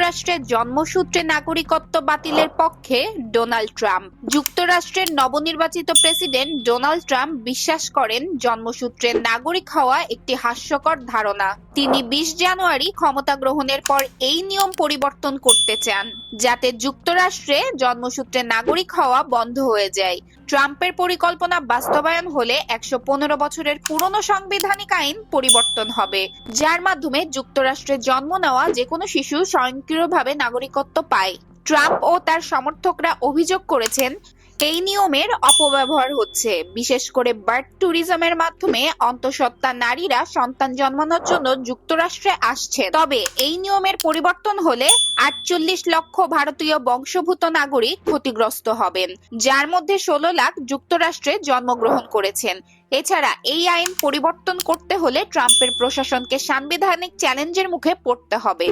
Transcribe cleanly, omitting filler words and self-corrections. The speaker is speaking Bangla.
যুক্তরাষ্ট্রের জন্মসূত্রে নাগরিকত্ব বাতিলের পক্ষে ডোনাল্ড ট্রাম্প। যুক্তরাষ্ট্রের নবনির্বাচিত প্রেসিডেন্ট ডোনাল্ড ট্রাম্প বিশ্বাস করেন জন্মসূত্রে নাগরিক হওয়া একটি হাস্যকর ধারণা। তিনি 20 জানুয়ারি ক্ষমতা গ্রহণের পর এই নিয়ম পরিবর্তন করতে চান, যাতে যুক্তরাষ্ট্রে জন্মসূত্রে নাগরিক হওয়া বন্ধ হয়ে যায়। ট্রাম্পের পরিকল্পনা বাস্তবায়ন হলে 115 বছরের পুরনো সাংবিধানিক আইন পরিবর্তন হবে, যার মাধ্যমে যুক্তরাষ্ট্রে জন্ম নেওয়া যে কোনো শিশু স্বয়ংক্রিয়ভাবে নাগরিকত্ব পায়। ট্রাম্প ও তার সমর্থকরা অভিযোগ করেছেন এই নিয়মের অপব্যবহার হচ্ছে, বিশেষ করে বার্থ ট্যুরিজমের মাধ্যমে অন্তঃসত্ত্বা নারীরা সন্তান জন্মানোর জন্য যুক্তরাষ্ট্রে আসছে। তবে এই নিয়মের পরিবর্তন হলে 48 লক্ষ ভারতীয় বংশোদ্ভূত নাগরিক ক্ষতিগ্রস্ত হবেন, যার মধ্যে 16 লাখ যুক্তরাষ্ট্রে জন্মগ্রহণ করেছেন। এছাড়া এই আইন পরিবর্তন করতে হলে ট্রাম্পের প্রশাসনকে সাংবিধানিক চ্যালেঞ্জের মুখে পড়তে হবে।